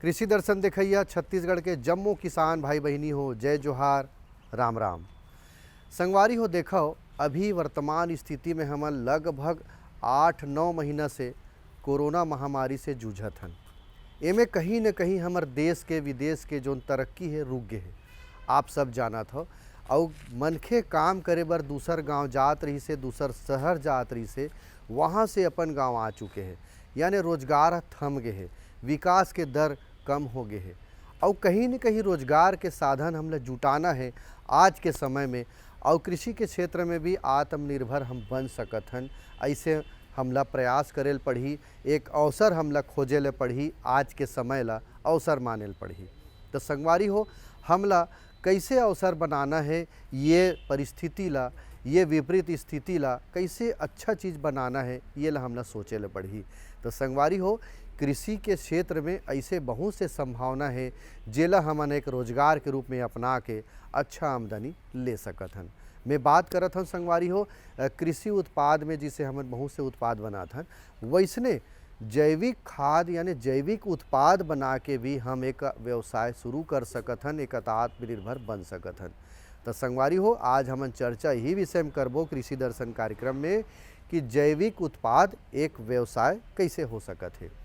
कृषि दर्शन देखैया छत्तीसगढ़ के जम्मो किसान भाई बहिनी हो, जय जोहार, राम राम। संगवारी हो, देखो अभी वर्तमान स्थिति में हम लगभग 8-9 महीना से कोरोना महामारी से जूझत हन। एमे कहीं न कहीं हमर देश के विदेश के जो तरक्की है रुक गए है। आप सब जानत हो। और मनखे काम करे बर दूसर गांव जात रही से, दूसर शहर जात रही से, वहाँ से अपन गांव आ चुके हैं। यानी रोजगार थम गए है, विकास के दर कम हो गए है। और कहीं न कहीं रोजगार के साधन हमला जुटाना है आज के समय में। और कृषि के क्षेत्र में भी आत्मनिर्भर हम बन सकत हन। ऐसे हमला प्रयास करेल पढ़ी, एक अवसर हमला खोजे ले पढ़ी, आज के समय ला अवसर मानेल पढ़ी। तो संगवारी हो, हमला कैसे अवसर बनाना है, ये परिस्थिति ला, ये विपरीत स्थिति ला कैसे अच्छा चीज़ बनाना है, ये ला हमला सोचे ले पढ़ी। तो संगवारी हो, कृषि के क्षेत्र में ऐसे बहुत से संभावना है जेला हमन एक रोजगार के रूप में अपना के अच्छा आमदनी ले सकत हन। मैं बात करत हूँ संगवारी हो कृषि उत्पाद में, जिसे हम बहुत से उत्पाद बनात हन, वैसने जैविक खाद यानी जैविक उत्पाद बना के भी हम एक व्यवसाय शुरू कर सकत हन, एक आत्मनिर्भर बन सकत हन। तो संगवारी हो, आज हम चर्चा यही विषय में करबो कृषि दर्शन कार्यक्रम में कि जैविक उत्पाद एक व्यवसाय कैसे हो सकत है।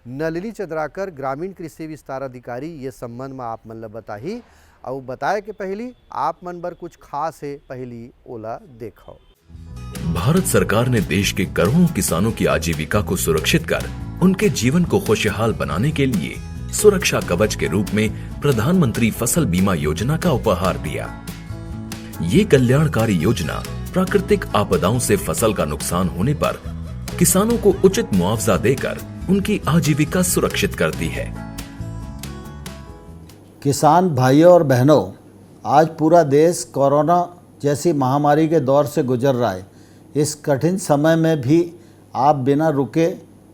नलिनी चंद्राकर, ग्रामीण कृषि विस्तार अधिकारी, ये संबंध में आप मन ला बताही। और बताए के पहली आप मन बर कुछ खास है, पहली ओला देखो। भारत सरकार ने देश के करोड़ों किसानों की आजीविका को सुरक्षित कर उनके जीवन को खुशहाल बनाने के लिए सुरक्षा कवच के रूप में प्रधानमंत्री फसल बीमा योजना का उपहार दिया। ये कल्याणकारी योजना प्राकृतिक आपदाओं से फसल का नुकसान होने पर किसानों को उचित मुआवजा देकर उनकी आजीविका सुरक्षित करती है। किसान भाइयों और बहनों, आज पूरा देश कोरोना जैसी महामारी के दौर से गुजर रहा है। इस कठिन समय में भी आप बिना रुके,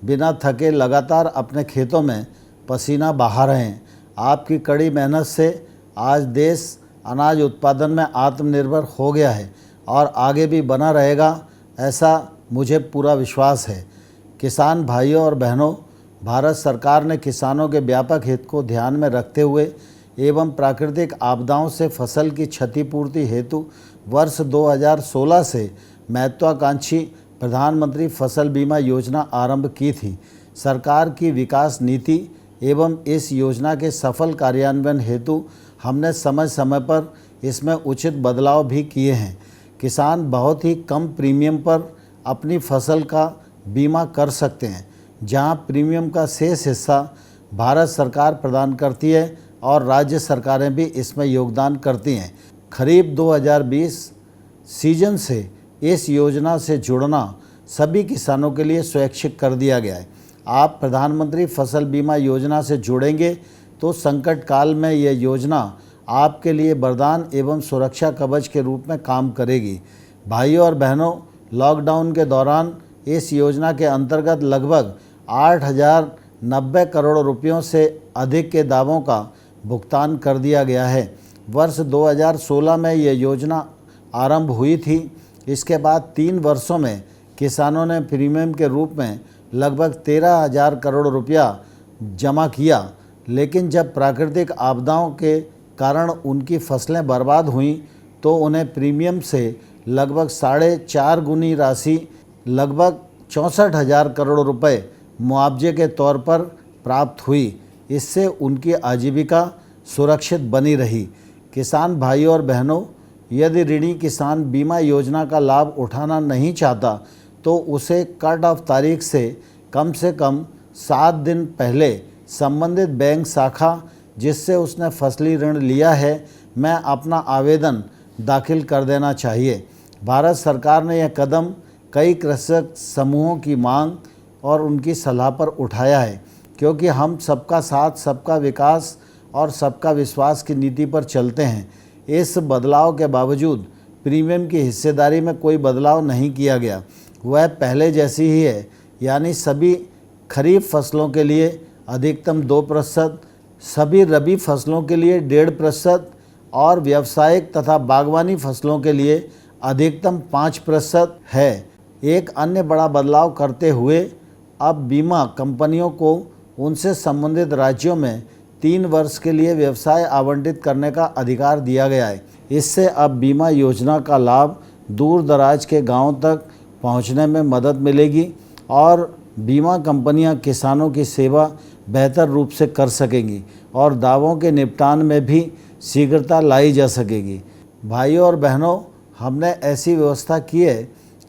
बिना थके लगातार अपने खेतों में पसीना बहा रहे हैं। आपकी कड़ी मेहनत से आज देश अनाज उत्पादन में आत्मनिर्भर हो गया है और आगे भी बना रहेगा, ऐसा मुझे पूरा विश्वास है। किसान भाइयों और बहनों, भारत सरकार ने किसानों के व्यापक हित को ध्यान में रखते हुए एवं प्राकृतिक आपदाओं से फसल की क्षतिपूर्ति हेतु वर्ष 2016 से महत्वाकांक्षी प्रधानमंत्री फसल बीमा योजना आरंभ की थी। सरकार की विकास नीति एवं इस योजना के सफल कार्यान्वयन हेतु हमने समय समय पर इसमें उचित बदलाव भी किए हैं। किसान बहुत ही कम प्रीमियम पर अपनी फसल का बीमा कर सकते हैं, जहां प्रीमियम का शेष हिस्सा भारत सरकार प्रदान करती है और राज्य सरकारें भी इसमें योगदान करती हैं। खरीफ 2020 सीजन से इस योजना से जुड़ना सभी किसानों के लिए स्वैच्छिक कर दिया गया है। आप प्रधानमंत्री फसल बीमा योजना से जुड़ेंगे तो संकट काल में यह योजना आपके लिए वरदान एवं सुरक्षा कवच के रूप में काम करेगी। भाइयों और बहनों, लॉकडाउन के दौरान इस योजना के अंतर्गत लगभग 8,090 करोड़ रुपयों से अधिक के दावों का भुगतान कर दिया गया है। वर्ष 2016 में यह योजना आरंभ हुई थी। इसके बाद 3 वर्षों में किसानों ने प्रीमियम के रूप में लगभग 13,000 करोड़ रुपया जमा किया, लेकिन जब प्राकृतिक आपदाओं के कारण उनकी फसलें बर्बाद हुईं तो उन्हें प्रीमियम से लगभग 4.5 गुनी राशि, लगभग 64,000 करोड़ रुपए मुआवजे के तौर पर प्राप्त हुई। इससे उनकी आजीविका सुरक्षित बनी रही। किसान भाइयों और बहनों, यदि ऋणी किसान बीमा योजना का लाभ उठाना नहीं चाहता तो उसे कट ऑफ तारीख से कम 7 दिन पहले संबंधित बैंक शाखा जिससे उसने फसली ऋण लिया है में अपना आवेदन दाखिल कर देना चाहिए। भारत सरकार ने यह कदम कई कृषक समूहों की मांग और उनकी सलाह पर उठाया है, क्योंकि हम सबका साथ, सबका विकास और सबका विश्वास की नीति पर चलते हैं। इस बदलाव के बावजूद प्रीमियम की हिस्सेदारी में कोई बदलाव नहीं किया गया, वह पहले जैसी ही है। यानी सभी खरीफ फसलों के लिए अधिकतम 2%, सभी रबी फसलों के लिए 1.5% और व्यावसायिक तथा बागवानी फसलों के लिए अधिकतम 5% है। एक अन्य बड़ा बदलाव करते हुए अब बीमा कंपनियों को उनसे संबंधित राज्यों में 3 वर्ष के लिए व्यवसाय आवंटित करने का अधिकार दिया गया है। इससे अब बीमा योजना का लाभ दूर दराज के गांवों तक पहुंचने में मदद मिलेगी और बीमा कंपनियां किसानों की सेवा बेहतर रूप से कर सकेंगी और दावों के निपटान में भी शीघ्रता लाई जा सकेगी। भाइयों और बहनों, हमने ऐसी व्यवस्था की है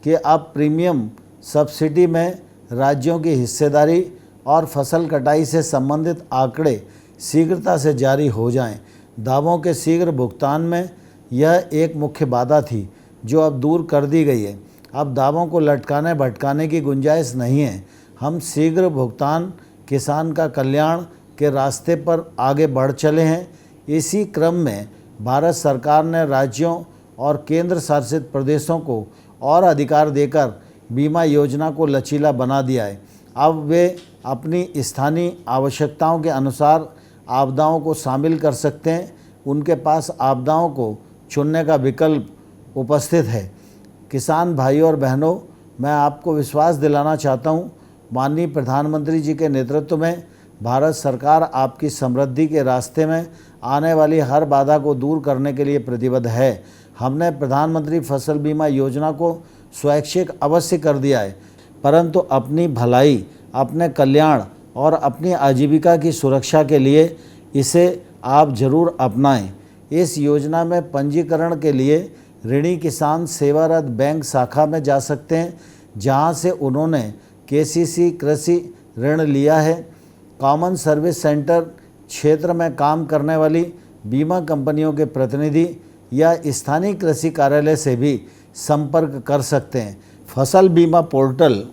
कि अब प्रीमियम सब्सिडी में राज्यों की हिस्सेदारी और फसल कटाई से संबंधित आंकड़े शीघ्रता से जारी हो जाएं। दावों के शीघ्र भुगतान में यह एक मुख्य बाधा थी जो अब दूर कर दी गई है। अब दावों को लटकाने भटकाने की गुंजाइश नहीं है। हम शीघ्र भुगतान, किसान का कल्याण के रास्ते पर आगे बढ़ चले हैं। इसी क्रम में भारत सरकार ने राज्यों और केंद्र शासित प्रदेशों को और अधिकार देकर बीमा योजना को लचीला बना दिया है। अब वे अपनी स्थानीय आवश्यकताओं के अनुसार आपदाओं को शामिल कर सकते हैं। उनके पास आपदाओं को चुनने का विकल्प उपस्थित है। किसान भाइयों और बहनों, मैं आपको विश्वास दिलाना चाहता हूँ, माननीय प्रधानमंत्री जी के नेतृत्व में भारत सरकार आपकी समृद्धि के रास्ते में आने वाली हर बाधा को दूर करने के लिए प्रतिबद्ध है। हमने प्रधानमंत्री फसल बीमा योजना को स्वैच्छिक अवश्य कर दिया है, परंतु अपनी भलाई, अपने कल्याण और अपनी आजीविका की सुरक्षा के लिए इसे आप जरूर अपनाएं। इस योजना में पंजीकरण के लिए ऋणी किसान सेवारत बैंक शाखा में जा सकते हैं, जहां से उन्होंने केसीसी कृषि ऋण लिया है। कॉमन सर्विस सेंटर क्षेत्र में काम करने वाली बीमा कंपनियों के प्रतिनिधि या स्थानीय कृषि कार्यालय से भी संपर्क कर सकते हैं। फसल बीमा पोर्टल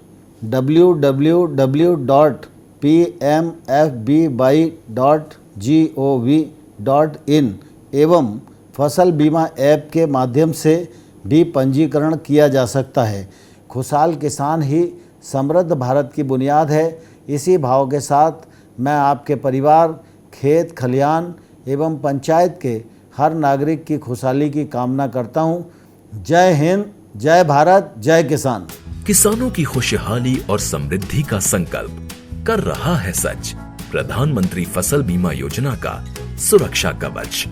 www.pmfby.gov.in एवं फसल बीमा ऐप के माध्यम से भी पंजीकरण किया जा सकता है। खुशहाल किसान ही समृद्ध भारत की बुनियाद है। इसी भाव के साथ मैं आपके परिवार, खेत खलिहान एवं पंचायत के हर नागरिक की खुशहाली की कामना करता हूँ। जय हिंद, जय भारत, जय किसान। किसानों की खुशहाली और समृद्धि का संकल्प कर रहा है सच प्रधानमंत्री फसल बीमा योजना का सुरक्षा कवच।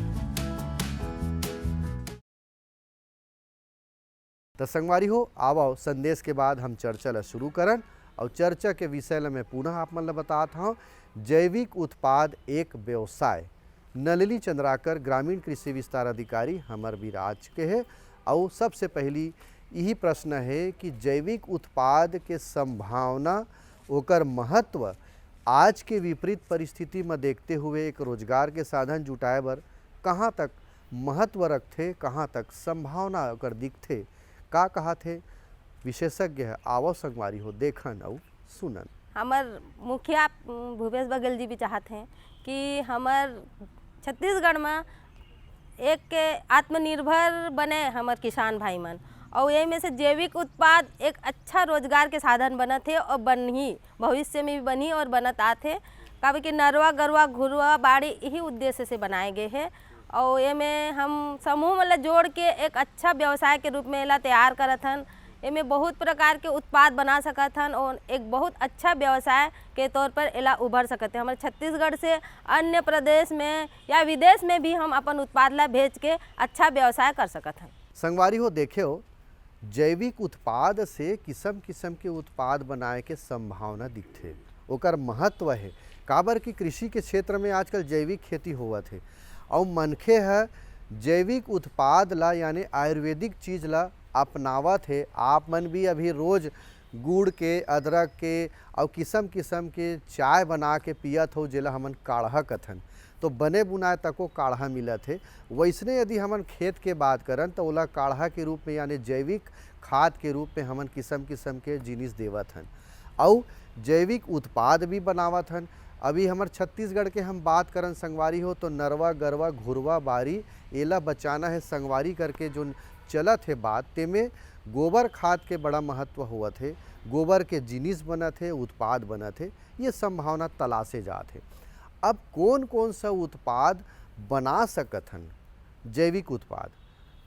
तो संगवारी हो, आवो संदेश के बाद हम चर्चा ला शुरू करन और चर्चा के विषय ला मैं पुनः आप मन ला बताता हूँ। जैविक उत्पाद एक व्यवसाय। नलिनी चंद्राकर ग्रामीण कृषि विस्तार अधिकारी हमर विराज के है। और सबसे पहली यही प्रश्न है कि जैविक उत्पाद के संभावना, ओकर महत्व आज के विपरीत परिस्थिति में देखते हुए एक रोजगार के साधन जुटाए बर कहाँ तक महत्व रखते, कहाँ तक संभावना ओकर दिखते, का कहा थे विशेषज्ञ है। आवो संगवारी हो, देखन और सुनन। हमार मुखिया भूपेश बघेल जी भी चाहते हैं कि हमार छत्तीसगढ़ में एक आत्मनिर्भर बने हमार किसान भाई मन, और ये में से जैविक उत्पाद एक अच्छा रोजगार के साधन बना थे और बनी भविष्य में भी बनी और बनत आते। काहे कि नरवा गरवा घुरवा बाड़ी यही उद्देश्य से बनाए गए हैं। और ये में हम समूह मतलब जोड़ के एक अच्छा व्यवसाय के रूप में एला तैयार करत हन। इनमें बहुत प्रकार के उत्पाद बना सकत हन और एक बहुत अच्छा व्यवसाय के तौर पर एला उभर सकते हैं। हमारे छत्तीसगढ़ से अन्य प्रदेश में या विदेश में भी हम अपन उत्पाद ला भेज के अच्छा व्यवसाय कर सकत हन। संगवारी हो, देखे हो जैविक उत्पाद से किस्म किस्म के उत्पाद बनाए के संभावना दिखते, ओकर महत्व है। काबर की कृषि के क्षेत्र में आजकल जैविक खेती होवत है और मनखे है जैविक उत्पाद ला यानी आयुर्वेदिक चीज़ ला अपनावत है। आप मन भी अभी रोज़ गुड़ के, अदरक के और किस्म किस्म के चाय बना के पियत हो, जेला हमन काढ़ा कथन। तो बने बुनाए तको काढ़ा मिलत है। वैसने यदि हमन खेत के बात करन तो ओला काढ़ा के रूप में यानी जैविक खाद के रूप में हमन किस्म किस्म के जिनिस देवत हन और जैविक उत्पाद भी बनावत हन। अभी हमार छत्तीसगढ़ के हम बात करन संगवारी हो तो नरवा गरवा घुरवा बारी एला बचाना है संगवारी करके जो चलत है बात, तेमें गोबर खाद के बड़ा महत्व होवत है। गोबर के जिनिस बनत है, उत्पाद बनत है, ये संभावना तलाशे जात है। अब कौन कौन सा उत्पाद बना सकत हन जैविक उत्पाद,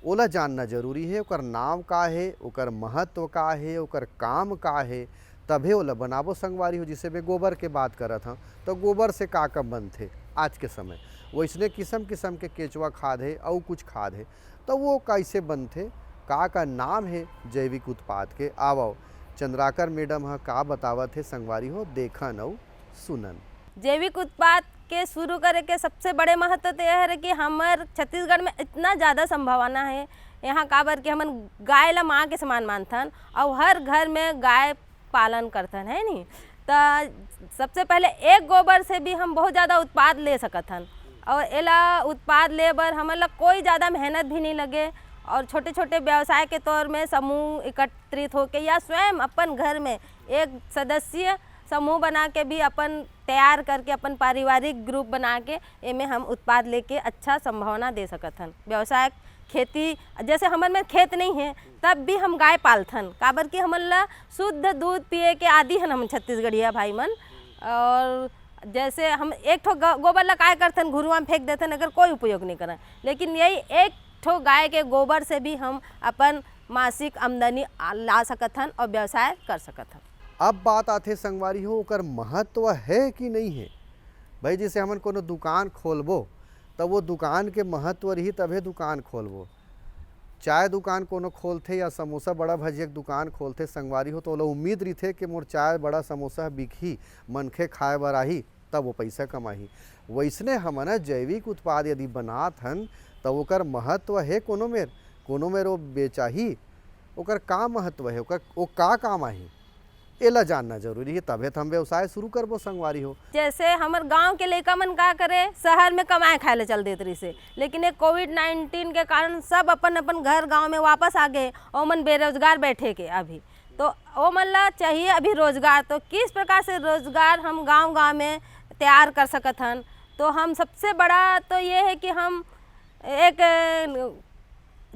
ओला जानना जरूरी है। ओकर नाम का है, ओकर महत्व का है, ओकर काम का है, तभे ओला बनाबो संगवारी हो। जिसे मैं गोबर के बात करत हूँ तो गोबर से का बनथे आज के समय, वैसने किस्म किस्म के केचुआ खाद है और कुछ खाद है, तो वो कैसे बनथे, का नाम है जैविक उत्पाद के। आवो चंद्राकर मैडम हा का बतावत है संगवारी हो, देखन और सुनन। जैविक उत्पाद के शुरू करे के सबसे बड़े महत्व तो यह है कि हमार छत्तीसगढ़ में इतना ज़्यादा संभावना है यहाँ काबर कि हमन गाय ला माँ के समान मानथन और हर घर में गाय पालन करथन है नी। तो सबसे पहले एक गोबर से भी हम बहुत ज़्यादा उत्पाद ले सकथन और एला उत्पाद ले बर हमन ला कोई ज़्यादा मेहनत भी नहीं लगे और छोटे छोटे व्यवसाय के तौर में समूह एकत्रित होके या स्वयं अपन घर में एक सदस्य समूह बना के भी अपन तैयार करके अपन पारिवारिक ग्रुप बना के एमे हम उत्पाद लेके अच्छा संभावना दे सकथन। व्यवसाय खेती जैसे हमन में खेत नहीं है तब भी हम गाय पालथन, काबर कि हमन ला शुद्ध दूध पिए के आदि हन हम छत्तीसगढ़िया भाई मन। और जैसे हम एक ठो गोबर ला काय करथन घुरुआ में फेंक देथन, अगर कोई उपयोग नहीं करन, लेकिन यही एक ठो गाय के गोबर से भी हम अपन मासिक आमदनी ला सकथन और व्यवसाय कर सकथन। अब बात आथे संगवारी हो ओकर महत्व है कि नहीं है भाई। जैसे हमन कोनो दुकान खोलबो तब वो दुकान के महत्व रही तभे दुकान खोलबो। चाय दुकान कोनो खोलथे या समोसा बड़ा भजिया के दुकान खोलथे संगवारी हो, तो ओला उम्मीद रही कि मोर चाय बड़ा समोसा बिकही, मनखे खाए बर आही, तब वो पैसा कमाही। वैसने हमन जैविक उत्पाद यदि बनात हन तब ओकर महत्व है कोनो मेर वो बेचाही, ओकर का महत्व है, ओकर वो का काम आही, एला जानना जरूरी है, तबे तो हम व्यवसाय शुरू करबो संगवारी हो। जैसे हमार गांव के लइका मन का करे शहर में कमाए खाए ले चल देत रही से, लेकिन एक कोविड-19 के कारण सब अपन अपन घर गांव में वापस आ गए और मन बेरोजगार बैठे के अभी, तो वो मन ला चाहिए अभी रोजगार। तो किस प्रकार से रोजगार हम गांव गांव में तैयार कर सकत हन, तो हम सबसे बड़ा तो ये है कि हम एक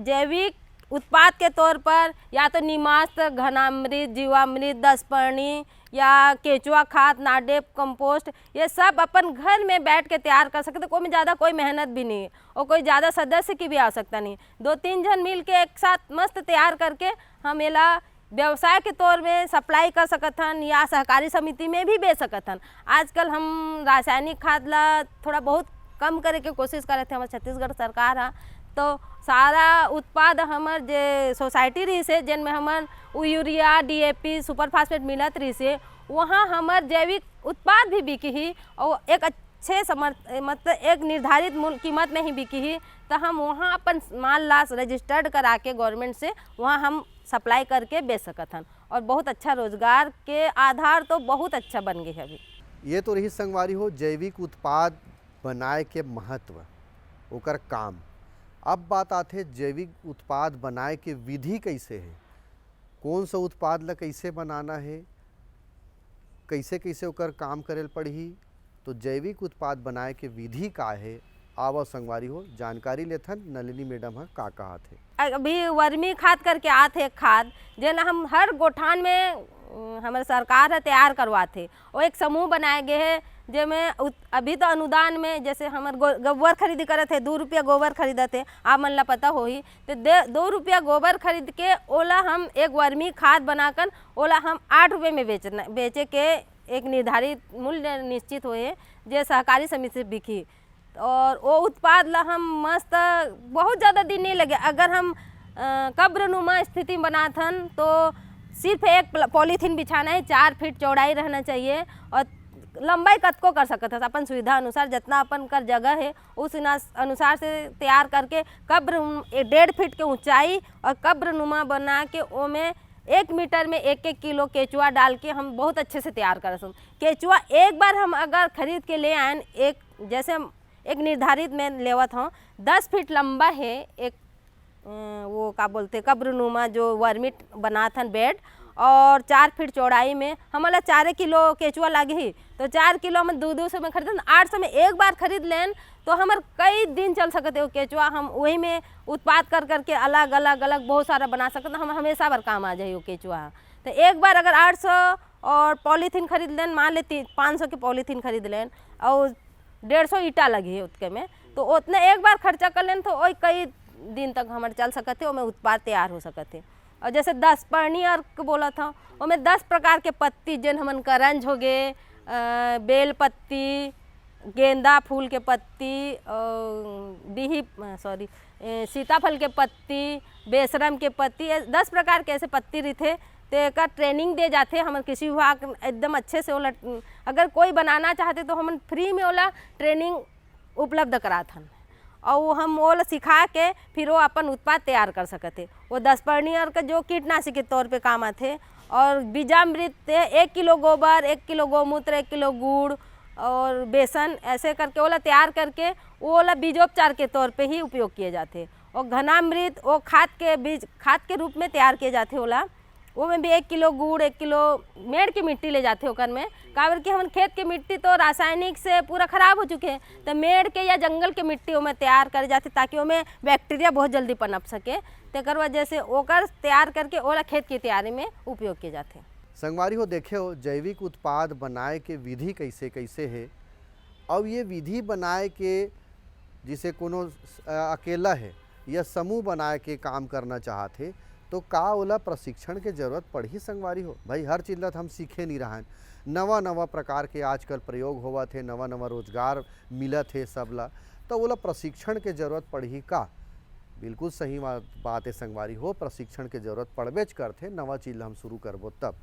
जैविक उत्पाद के तौर पर या तो नीमास्त्र, घनामृत, जीवामृत, दसपर्णी या केचुआ खाद, नाडेप, कंपोस्ट, ये सब अपन घर में बैठ के तैयार कर सकते। कोई में ज़्यादा कोई मेहनत भी नहीं है और कोई ज़्यादा सदस्य की भी आवश्यकता नहीं। 2-3 जन मिल के एक साथ मस्त तैयार करके हम एला व्यवसाय के तौर में सप्लाई कर सकथन या सहकारी समिति में भी बेच सकथन। आजकल हम रासायनिक खाद ला थोड़ा बहुत कम करे के कोशिश करे थे हमारे छत्तीसगढ़ सरकार हा, तो सारा उत्पाद हमर जे सोसाइटी रही से जिनमें हमन यूरिया, DAP, सुपर फास्फेट मिलत रही से, वहाँ हमर जैविक उत्पाद भी बिकी ही और एक अच्छे मतलब एक निर्धारित मूल्य कीमत में ही बिकी ही। तो हम वहाँ अपन माल ला रजिस्टर्ड करा के गवर्नमेंट से वहाँ हम सप्लाई करके बेच सकथन और बहुत अच्छा रोजगार के आधार तो बहुत अच्छा बन गई है अभी। ये तो रही संगवारी हो जैविक उत्पाद बनाए के महत्व, ओकर काम। अब बात आथे जैविक उत्पाद बनाए के विधि कैसे है, कौन सा उत्पाद ला कैसे बनाना है, कैसे कैसे ओकर काम करेल पड़ही। तो जैविक उत्पाद बनाए के विधि का है, आवा संगवारी हो जानकारी लेथन नलिनी मैडम हा का कहा थे। अभी वर्मी खाद करके आते खाद जेला हम हर गोठान में हमारे सरकार है तैयार करवाते और एक समूह बनाए गए हैं जिसमें अभी तो अनुदान में जैसे हमारे गोबर खरीदी करे थे, 2 रुपया गोबर खरीदा थे, आप मन ला पता हो ही, तो 2 रुपया गोबर खरीद के ओला हम एक वर्मी खाद बनाकर ओला हम 8 रुपये में बेचे के एक निर्धारित मूल्य निश्चित हुए जो सहकारी समिति से बिकी। और वो उत्पाद ला हम मस्त बहुत ज़्यादा दिन नहीं लगे। अगर हम कब्रनुमा स्थिति बनाथन तो सिर्फ एक पॉलीथीन बिछाना है, 4 फीट चौड़ाई रहना चाहिए और लंबाई कतको कर सकते हैं अपन सुविधा अनुसार, जितना अपन कर जगह है उस अनुसार से तैयार करके कब्र 1.5 फीट के ऊंचाई और कब्रनुमा बना के ओमें 1 मीटर में 1-1 किलो केचुआ डाल के हम बहुत अच्छे से तैयार कर सकते। केचुआ एक बार हम अगर खरीद के ले आए, एक जैसे एक निर्धारित में लेवत हूँ 10 फीट लंबा है एक वो का बोलते कब्रनुमा जो वर्मिट बनाथन बेड, और 4 फीट चौड़ाई में हमारा 4 किलो केचुआ लगे ही, तो 4 किलो हम 200 में खरीदन, 800 में एक बार खरीद लें तो हमार कई दिन चल सकते हो केचुआ। हम वही में उत्पाद कर करके अलग अलग बहुत सारा बना सकते, हम हमेशा बार काम आ जाए वो केचुआ। तो एक बार अगर 800 और पॉलीथीन खरीद लें, मान लेते 500 की पॉलीथीन खरीद लें और 150 ईटा लगी है उसके में, तो उतना एक बार खर्चा कर लें तो वही कई दिन तक हमारे चल सकते और में उत्पाद तैयार हो सकते। और जैसे 10 पर्णी अर्क बोला था, उसमें 10 प्रकार के पत्ती जन हमन करंज हो गए, बेल पत्ती, गेंदा फूल के पत्ती, सीताफल के पत्ती, बेसरम के पत्ती, 10 प्रकार के ऐसे पत्ती रहते। तो एक ट्रेनिंग दे जाते हमारे कृषि विभाग एकदम अच्छे से। ओला अगर कोई बनाना चाहते तो हम फ्री में ओला ट्रेनिंग उपलब्ध करात हन और हम ओला सिखा के फिर वो अपन उत्पाद तैयार कर सकते। वो 10 पर्णी अर्क जो कीटनाशी के तौर पे काम आते। और बीजामृत 1 किलो गोबर, 1 किलो गौमूत्र, 1 किलो गुड़ और बेसन ऐसे करके ओला तैयार करके वो ओला बीजोपचार के तौर पे ही उपयोग किए जाते। और घनामृत वो खाद के रूप में तैयार किए जाते। ओला वो में भी 1 किलो गुड़, 1 किलो मेड़ की मिट्टी ले जाते होकर में, काबर कि हम खेत की मिट्टी तो रासायनिक से पूरा खराब हो चुके हैं। तो मेड़ के या जंगल के मिट्टी में तैयार कर जाते ताकि उसमें बैक्टीरिया बहुत जल्दी पनप सके। तेकर वजह से ओकर तैयार करके ओला खेत की तैयारी में उपयोग किए जाते हैं। संगवारी हो देखे हो जैविक उत्पाद बनाए के विधि कैसे कैसे है। अब ये विधि बनाए के जिसे कोनो अकेला है या समूह बनाए के काम करना चाहते तो का ओला प्रशिक्षण के जरूरत पड़ी। संगवारी हो भाई हर चीज़ ला हम सीखे नहीं रहा, नवा नवा प्रकार के आजकल प्रयोग होवा थे, नवा नवा रोजगार मिलत है सब ला, तो ओला प्रशिक्षण के जरूरत पड़ी का। बिल्कुल सही बात है संगवारी हो, प्रशिक्षण के जरूरत पड़बेच करते। नवा चीज़ हम शुरू करबो तब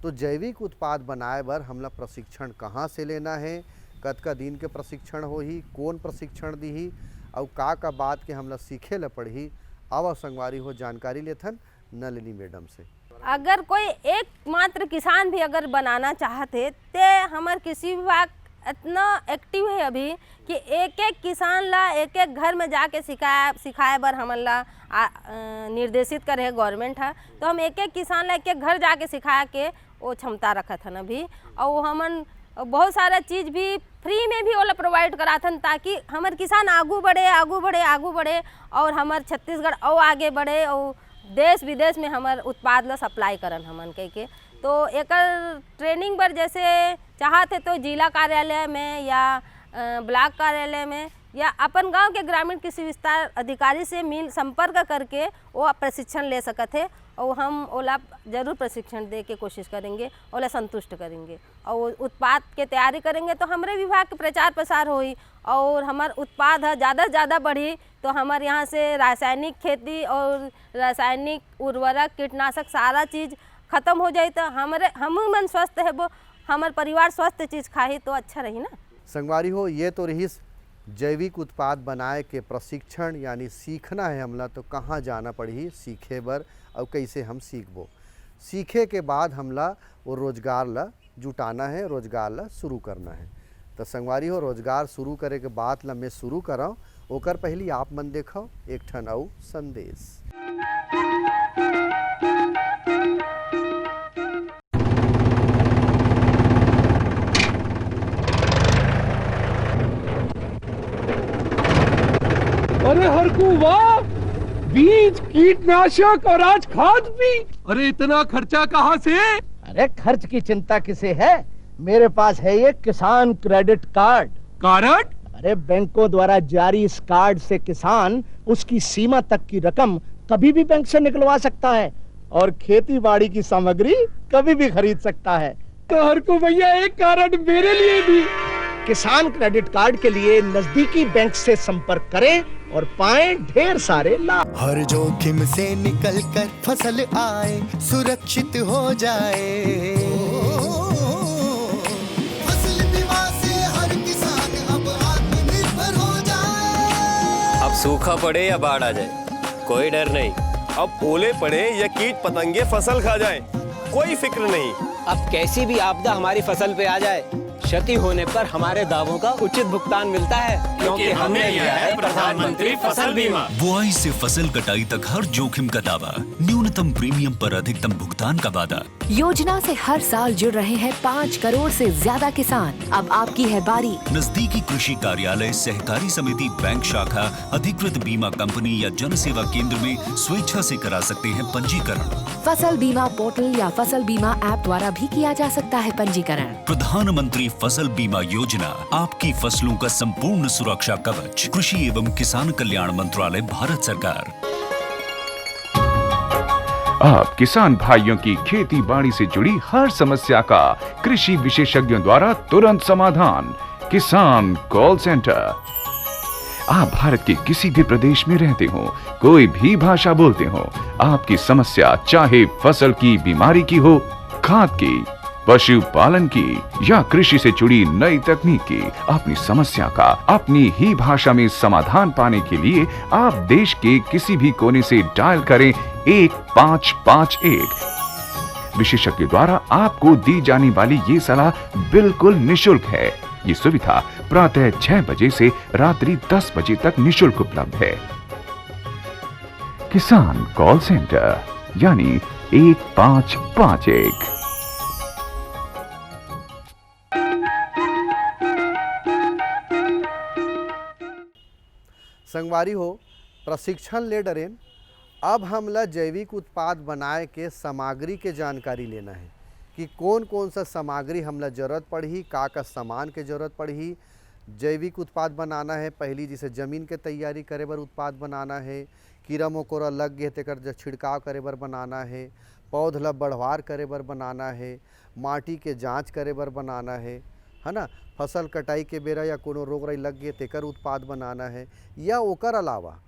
तो जैविक उत्पाद बनाए बर हमला प्रशिक्षण कहाँ से लेना है, कतका दिन के प्रशिक्षण होही, कौन प्रशिक्षण दीही और का बात के हमला सीखे ला पड़ही। अब संगवारी हो जानकारी लेथन नलिनी मैडम से। अगर कोई एकमात्र किसान भी अगर बनाना चाहते तो हमारे कृषि विभाग इतना एक्टिव है अभी कि एक एक किसान ला एक एक घर में जाके सिखाए बर हमन ला निर्देशित करे गवर्नमेंट है। तो हम एक एक किसान ला एक एक घर जाके सिखा के वो क्षमता रखत हन अभी। और हमन बहुत सारा चीज़ भी फ्री में भी ओला प्रोवाइड कराथन ताकि हमारे किसान आगू बढ़े और हमारे छत्तीसगढ़ और आगे बढ़े और देश विदेश में हमारे उत्पाद ला सप्लाई करन हमन के। तो एक ट्रेनिंग बर जैसे चाहते तो जिला कार्यालय में या ब्लॉक कार्यालय में या अपन गांव के ग्रामीण कृषि विस्तार अधिकारी से मिल संपर्क करके वो प्रशिक्षण ले सकते हैं। और हम ओला जरूर प्रशिक्षण दे के कोशिश करेंगे, ओला संतुष्ट करेंगे और उत्पाद के तैयारी करेंगे तो हमारे विभाग के प्रचार प्रसार होई और हमार उत्पाद ज़्यादा से ज़्यादा बढ़ी। तो हमारे यहाँ से रासायनिक खेती और रासायनिक उर्वरक कीटनाशक सारा चीज़ ख़त्म हो जाए तो हम मन स्वस्थ है, वो हमारे परिवार स्वस्थ चीज़ खाही तो अच्छा रही ना। संगवारी हो ये तो रही जैविक उत्पाद बनाए के प्रशिक्षण यानी सीखना है हमला तो कहाँ जाना पड़ी सीखे बर और कैसे हम सीखबो। सीखे के बाद हमला वो रोजगार ला जुटाना है, रोजगार ला शुरू करना है। तो संगवारी हो रोजगार शुरू करे के बाद ला मैं शुरू कराऊँ ओकर पहली आप मन देखो एक ठन और संदेश। अरे हरकू वाह, बीज कीटनाशक और आज खाद भी। अरे इतना खर्चा कहाँ से? अरे खर्च की चिंता किसे है, मेरे पास है ये किसान क्रेडिट कार्ड। कार्ड? अरे बैंकों द्वारा जारी इस कार्ड से किसान उसकी सीमा तक की रकम कभी भी बैंक से निकलवा सकता है और खेती बाड़ी की सामग्री कभी भी खरीद सकता है। तो हरकू भैया एक कार्ड मेरे लिए भी। किसान क्रेडिट कार्ड के लिए नजदीकी बैंक से संपर्क करें और पाएं ढेर सारे लाभ। हर जोखिम से निकल कर फसल आए, सुरक्षित हो जाए। फसल बीमा से हर किसान अब आत्मनिर्भर हो जाए। अब सूखा पड़े या बाढ़ आ जाए कोई डर नहीं, अब ओले पड़े या कीट पतंगे फसल खा जाए कोई फिक्र नहीं। अब कैसी भी आपदा हमारी फसल पे आ जाए, क्षति होने पर हमारे दावों का उचित भुगतान मिलता है क्योंकि हमने लिया है प्रधानमंत्री फसल बीमा। बुआई से फसल कटाई तक हर जोखिम का दावा, न्यूनतम प्रीमियम पर अधिकतम भुगतान का वादा। योजना से हर साल जुड़ रहे हैं 5 करोड़ से ज्यादा किसान। अब आपकी है बारी। नजदीकी कृषि कार्यालय, सहकारी समिति, बैंक शाखा, अधिकृत बीमा कंपनी या जन सेवा केंद्र में स्वेच्छा से करा सकते हैं पंजीकरण। फसल बीमा पोर्टल या फसल बीमा ऐप द्वारा भी किया जा सकता है पंजीकरण। प्रधानमंत्री फसल बीमा योजना, आपकी फसलों का संपूर्ण सुरक्षा कवच। कृषि एवं किसान कल्याण मंत्रालय, भारत सरकार। अब किसान भाइयों की खेती बाड़ी से जुड़ी हर समस्या का कृषि विशेषज्ञों द्वारा तुरंत समाधान। किसान कॉल सेंटर। आप भारत के किसी भी प्रदेश में रहते हो, कोई भी भाषा बोलते हो, आपकी समस्या चाहे फसल की बीमारी की हो, खाद की, पशुपालन की या कृषि से जुड़ी नई तकनीक की, अपनी समस्या का अपनी ही भाषा में समाधान पाने के लिए आप देश के किसी भी कोने से डायल करें 1551। विशेषज्ञ द्वारा आपको दी जाने वाली ये सलाह बिल्कुल निशुल्क है। ये सुविधा प्रातः 6 बजे से रात्रि 10 बजे तक निशुल्क उपलब्ध है। किसान कॉल सेंटर यानी 1551। संगवारी हो, प्रशिक्षण ले डरेन। अब हमला जैविक उत्पाद बनाए के सामग्री के जानकारी लेना है कि कौन कौन सा सामग्री हमला जरूरत पड़ही, का सामान के जरूरत पड़ही। जैविक उत्पाद बनाना है, पहली जैसे जमीन के तैयारी करे बर उत्पाद बनाना है, कीड़ा मकोड़ा लग गए तेकर छिड़काव करे बर बनाना है, पौध ला बढ़वार करे बर बनाना है, माटी के जांच करे बर बनाना है ना, फसल कटाई के बेरा या कोनो रोग राई लग गए तेकर उत्पाद बनाना है, या ओकर अलावा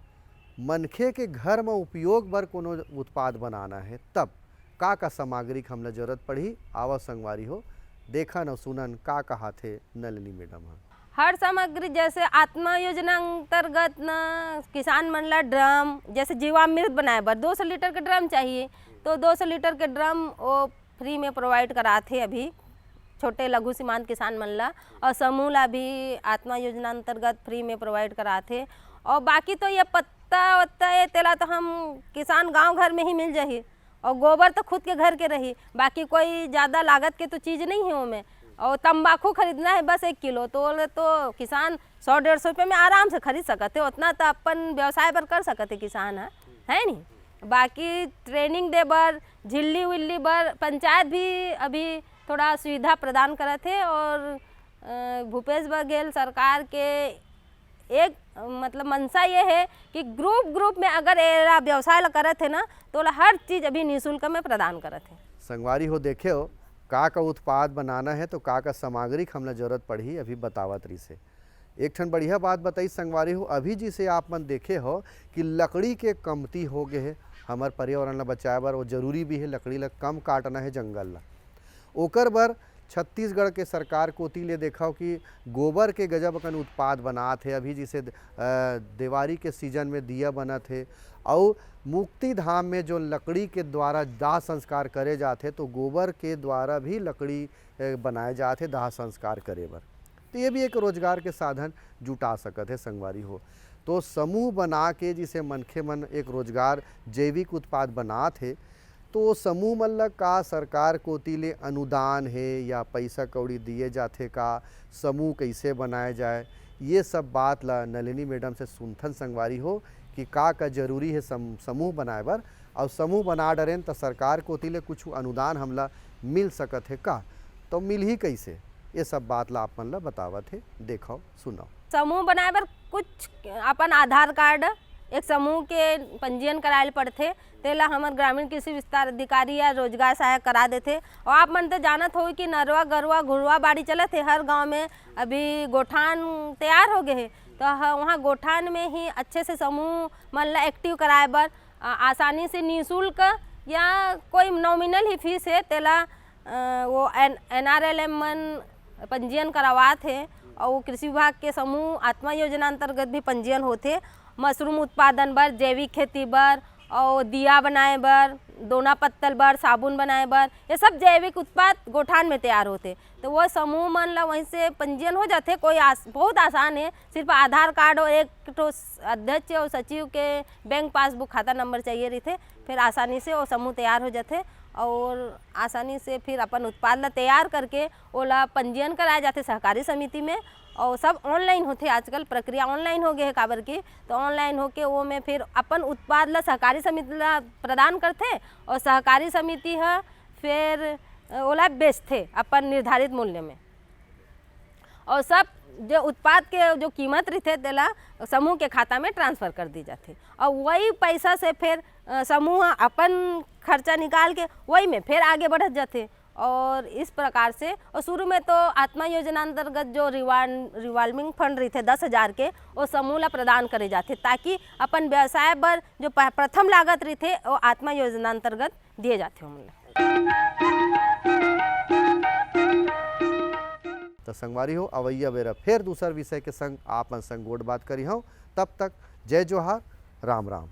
मनखे के घर में उपयोग बर कोनो उत्पाद बनाना है, तब का सामग्री के हमला जरूरत पड़ी। आवा संगवारी हो, देखन और सुनन का कहा थे नलिनी मैडम। हर सामग्री जैसे आत्मा योजना अंतर्गत न किसान मन ला ड्रम, जैसे जीवामृत बनाए बर 200 लीटर के ड्रम चाहिए, तो 200 लीटर के ड्रम वो फ्री में प्रोवाइड कराते अभी छोटे लघु सीमांत किसान मन ला, और समूह ला भी आत्मा योजना अंतर्गत फ्री में प्रोवाइड कराते। और बाकी तो ये पत्ता वत्ता है तेला तो हम किसान गांव घर में ही मिल जाही, और गोबर तो खुद के घर के रही, बाकी कोई ज़्यादा लागत के तो चीज़ नहीं है उनमें। और तंबाकू खरीदना है बस 1 किलो, तो किसान 100-150 रुपये में आराम से खरीद सकते, उतना तो अपन व्यवसाय पर कर सकते किसान है नहीं। बाकी ट्रेनिंग दे बर, झिल्ली विल्ली बर पंचायत भी अभी थोड़ा सुविधा प्रदान करते है। और भूपेश बघेल सरकार के एक मतलब मंशा ये है कि ग्रुप में अगर एरा व्यवसाय करते है ना, तो हर चीज़ अभी निःशुल्क में प्रदान करते हैं। संगवारी हो, देखे हो का उत्पाद बनाना है तो का सामग्री हमला जरूरत पड़ी, अभी बतावत रही से। एक ठन बढ़िया बात बताई संगवारी हो, अभी जिसे आप मन देखे हो कि लकड़ी के कमती हो गए है, हमार पर्यावरण ला बचाए बर वो जरूरी भी है, लकड़ी ला कम काटना है जंगल ला। ओकर बर छत्तीसगढ़ के सरकार कोती ले देखा कि गोबर के गजब अकन उत्पाद बनात है। अभी जैसे दिवाली के सीजन में दिया बनत है, और मुक्ति धाम में जो लकड़ी के द्वारा दाह संस्कार करे जाते, तो गोबर के द्वारा भी लकड़ी बनाए जाते दाह संस्कार करे बर। तो ये भी एक रोजगार के साधन जुटा सकत है संगवारी हो। तो समूह बना के जिसे मनखे मन एक रोजगार जैविक उत्पाद बनात है, तो समूह मन ला का सरकार कोती ले अनुदान है या पैसा कौड़ी दिए जाते, का समूह कैसे बनाए जाए, ये सब बात ला नलिनी मैडम से सुनथन संगवारी हो कि का जरूरी है समूह बनाए बर। और समूह बना डरेन तो सरकार कोती ले कुछ अनुदान हमला मिल सकत है का, तो मिल ही कैसे, ये सब बात ला आप मन ला बतावत है। देखो सुनो, समूह बनाए बर कुछ अपन आधार कार्ड एक समूह के पंजीयन कराए पड़ते, तेला हमार ग्रामीण कृषि विस्तार अधिकारी या रोजगार सहायक करा देते। और आप मन तो जानत हो कि नरवा गरवा घुरवा बाड़ी चलत है, हर गांव में अभी गोठान तैयार हो गए हैं, तो वहाँ गोठान में ही अच्छे से समूह मन ला एक्टिव कराए बर आसानी से निःशुल्क या कोई नॉमिनल ही फीस है, तेला वो NRLM मन पंजीयन करवात है। और कृषि विभाग के समूह आत्मा योजना अंतर्गत भी पंजीयन होते, मशरूम उत्पादन बर, जैविक खेती बर, और दिया बनाए बर, दोना पत्तल बर, साबुन बनाए बर, ये सब जैविक उत्पाद गोठान में तैयार होते। तो वो समूह मन ला वहीं से पंजीयन हो जाते। बहुत आसान है, सिर्फ आधार कार्ड और एक तो अध्यक्ष और सचिव के बैंक पासबुक खाता नंबर चाहिए रहते, फिर आसानी से वो समूह तैयार हो जाते। और आसानी से फिर अपन उत्पाद ला तैयार करके ओला पंजीयन कराए जाते सहकारी समिति में। और सब ऑनलाइन होते, आजकल प्रक्रिया ऑनलाइन हो गए है काबर की, तो ऑनलाइन होके वो में फिर अपन उत्पाद ला सहकारी समिति ला प्रदान करते, और सहकारी समिति है फिर ओला बेचते अपन निर्धारित मूल्य में। और सब जो उत्पाद के जो कीमत रहते तेला समूह के खाता में ट्रांसफ़र कर दी जाती और वही पैसा से फिर समूह अपन खर्चा निकाल के वही में फिर आगे बढ़त जाते। और इस प्रकार से और शुरू में तो आत्मा योजना अंतर्गत जो रिवॉल्विंग फंड रहते 10,000 के वो समूह ला प्रदान करे जाते ताकि अपन व्यवसाय पर जो प्रथम लागत रहते वो आत्मा योजना अंतर्गत दिए जाते हमन। तो संगवारी हो अवैया बेरा फिर दूसर विषय के संग आपन संग गोड़ बात करी हूँ। तब तक जय जोहार, राम राम।